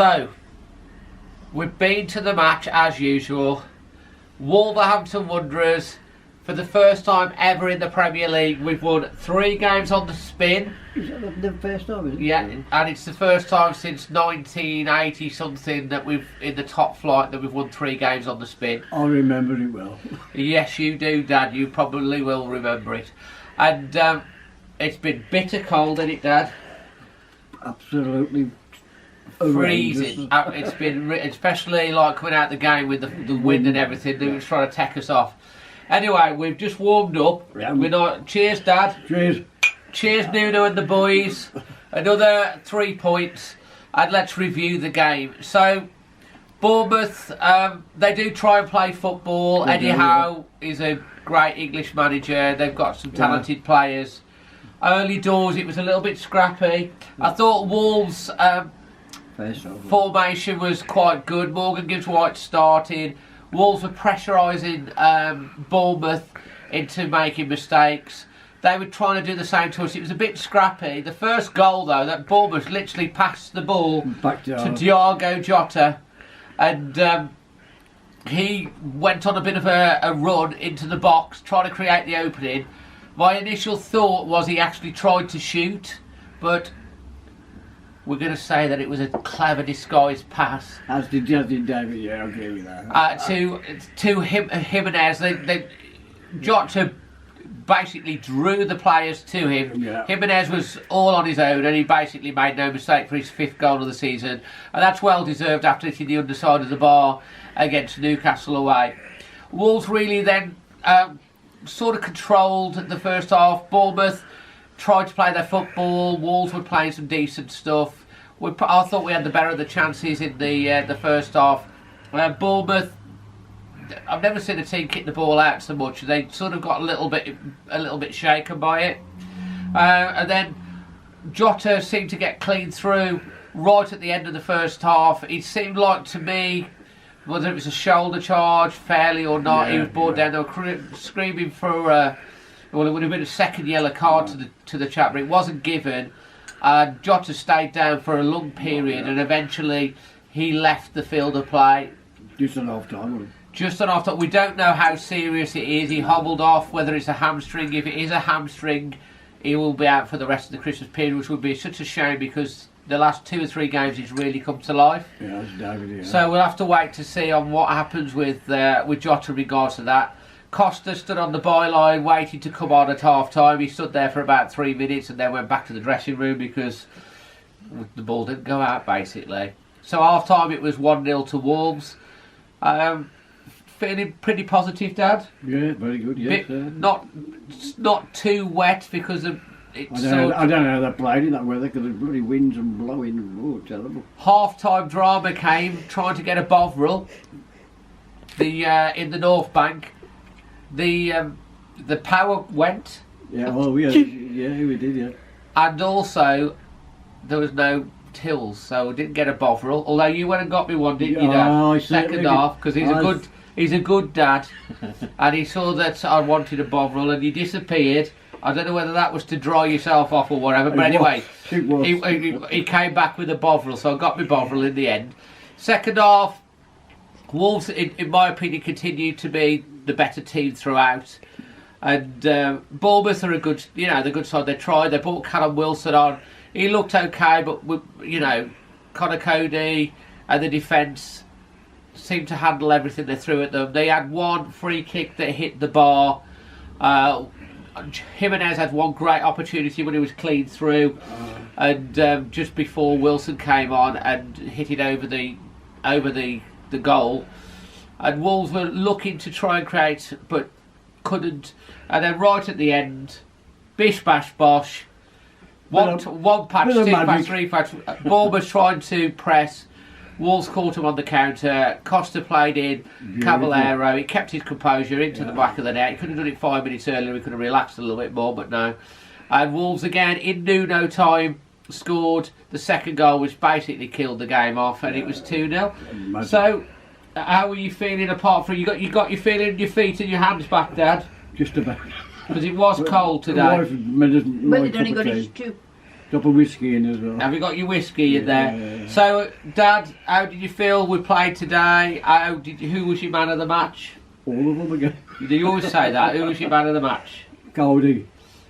So, we've been to the match as usual. Wolverhampton Wanderers, for the first time ever in the Premier League, we've won 3 games on the spin. Is that the first time, is it? Yeah, and it's the first time since 1980 something that we've, in the top flight, that we've won 3 games on the spin. I remember it well. Yes, you do, Dad. You probably will remember it. And it's been bitter cold, isn't it, Dad? Absolutely Freezing. It's been, especially like coming out the game with the wind and everything. They were trying to take us off. Anyway, we've just warmed up. Yeah. We're not. Cheers, Dad. Cheers. Cheers, Nuno and the boys. Another 3 points, and let's review the game. So, Bournemouth, they do try and play football. They Eddie do, Howe is a great English manager. They've got some talented players. Early doors, it was a little bit scrappy. I thought Wolves' formation was quite good. Morgan Gibbs White started. Wolves were pressurising Bournemouth into making mistakes. They were trying to do the same to us. It was a bit scrappy. The first goal, though, that Bournemouth literally passed the ball to Diogo Jota, and he went on a bit of a run into the box, trying to create the opening. My initial thought was he actually tried to shoot, but we're going to say that it was a clever disguised pass. As did David, yeah, I agree with that. To Jimenez. Jota basically drew the players to him. Yeah. Jimenez was all on his own, and he basically made no mistake for his 5th goal of the season, and that's well deserved after hitting the underside of the bar against Newcastle away. Wolves really then sort of controlled the first half. Bournemouth tried to play their football. Wolves were playing some decent stuff. I thought we had the better of the chances in the first half. Bournemouth, I've never seen a team kick the ball out so much. They sort of got a little bit shaken by it, and then Jota seemed to get clean through right at the end of the first half. It seemed like to me, whether it was a shoulder charge, fairly or not, he was brought down. They were screaming for well, it would have been a second yellow card to the chap, but it wasn't given. Jota stayed down for a long period, and eventually he left the field of play. Just on half time. Just on half time. We don't know how serious it is. He hobbled off, whether it's a hamstring. If it is a hamstring, he will be out for the rest of the Christmas period, which would be such a shame because the last 2 or 3 games he's really come to life. Yeah, that's David, yeah. So we'll have to wait to see on what happens with Jota in regards to that. Costa stood on the byline waiting to come on at half time. He stood there for about 3 minutes and then went back to the dressing room because the ball didn't go out basically. So half time it was 1-0 to Wolves. Feeling pretty positive, Dad? Yeah, very good, yes. Not too wet because of it's I don't know how they played in that weather because the bloody winds and blowing. Oh, terrible. Half-time drama came, trying to get a Bovril. In the North Bank. The power went. Yeah, well, we did, yeah. And also, there was no tills, so we didn't get a Bovril. Although you went and got me one, didn't you, Dad? Second half, because he's a good dad, and he saw that I wanted a Bovril, and he disappeared. I don't know whether that was to dry yourself off or whatever, but anyway, he came back with a Bovril, so I got my Bovril in the end. Second half, Wolves, in my opinion, continued to be the better team throughout, and Bournemouth are the good side. They tried. They brought Callum Wilson on. He looked okay, but Connor Cody and the defence seemed to handle everything they threw at them. They had one free kick that hit the bar. Jimenez had one great opportunity when he was clean through, and just before Wilson came on and hit it over the goal. And Wolves were looking to try and create, but couldn't. And then right at the end, bish bash bosh, one patch, 2 patch, 3 patch. Bournemouth trying to press. Wolves caught him on the counter. Costa played in. Caballero. He kept his composure into the back of the net. He could have done it 5 minutes earlier. He could have relaxed a little bit more, but no. And Wolves again in no time scored the second goal, which basically killed the game off, and it was 2-0. So, how were you feeling? Apart from you got your feeling in your feet and your hands back, Dad? Just about. Because it was cold today. But it only got his 2. Drop of whiskey in as well. Have you got your whiskey in there? So, Dad, how did you feel we played today? Who was your man of the match? All of them again. You always say that. Who was your man of the match? Cody.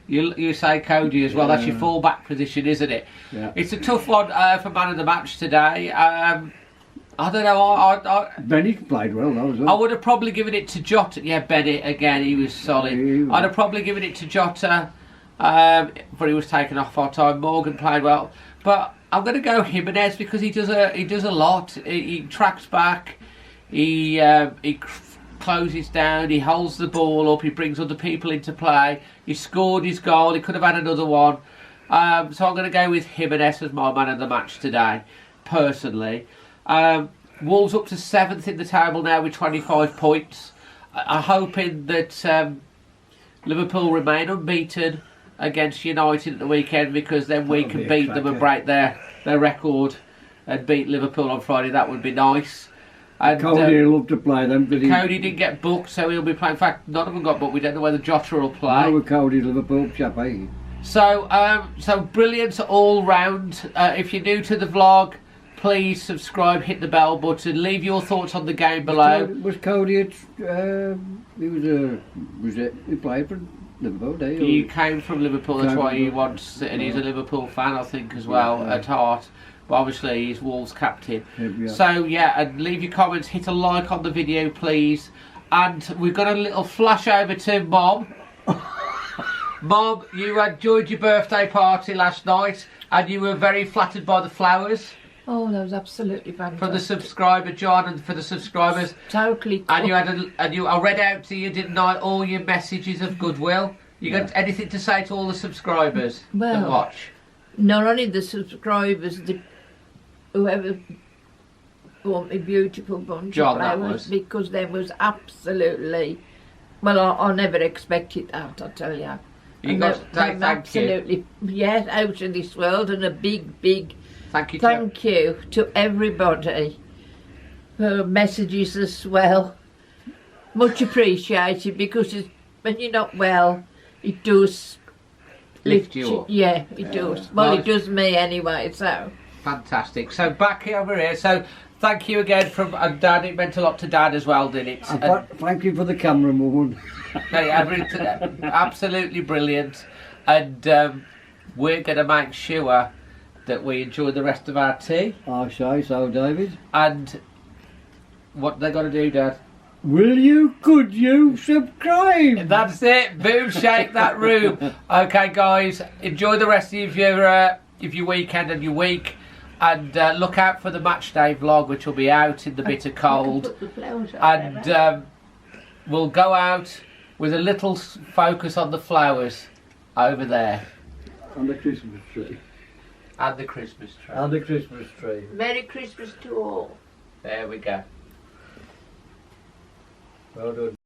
You say Cody as well. That's your full-back position, isn't it? Yeah. It's a tough one for man of the match today. I don't know. Bennett played well though as well. I would have probably given it to Jota. Yeah, Bennett again. He was solid. I'd have probably given it to Jota, but he was taken off our time. Morgan played well, but I'm going to go Jimenez because he does a lot. He tracks back. He closes down. He holds the ball up. He brings other people into play. He scored his goal. He could have had another one. So I'm going to go with Jimenez as my man of the match today, personally. Wolves up to 7th in the table now with 25 points. I'm hoping that Liverpool remain unbeaten against United at the weekend, because then we can beat them and break their record and beat Liverpool on Friday. That would be nice. And Cody will love to play them. Cody didn't get booked, so he'll be playing. In fact, none of them got booked. We don't know whether Jota will play. No, Cody's Liverpool chap, eh? So brilliant all round. If you're new to the vlog, please subscribe, hit the bell button, leave your thoughts on the game below. Was Cody at, he played for Liverpool, did he? He came from Liverpool, that's why he wants, and he's a Liverpool fan, I think, as well, at heart. But obviously he's Wolves captain. So yeah, and leave your comments, hit a like on the video please. And we've got a little flash over to Mom. Mom, you enjoyed your birthday party last night and you were very flattered by the flowers. Oh, that was absolutely fantastic. For the subscriber, John, and for the subscribers. Totally cool. And I read out to you, didn't I, all your messages of goodwill. You got anything to say to all the subscribers that watch? Not only the subscribers, whoever bought me beautiful bunch of flowers, because there was absolutely, well, I never expected that, I tell you. You got to say thank you. Yes, out of this world, and a big thank you to everybody for messages as well. Much appreciated, because when you're not well, it does lift you up. Yeah, it does. Well, it does me anyway, so. Fantastic. So back over here. So thank you again from Dad. It meant a lot to Dad as well, didn't it? Thank you for the camera, woman. Absolutely brilliant. And we're going to make sure that we enjoy the rest of our tea. I say so, David. And what they got to do, Dad? Could you subscribe? That's it. Boom, shake that room. Okay, guys, enjoy the rest of your weekend and your week. And look out for the match day vlog, which will be out in the bitter cold. And we'll go out with a little focus on the flowers over there. And the Christmas tree. And the Christmas tree. And the Christmas tree. Merry Christmas to all. There we go. Well done.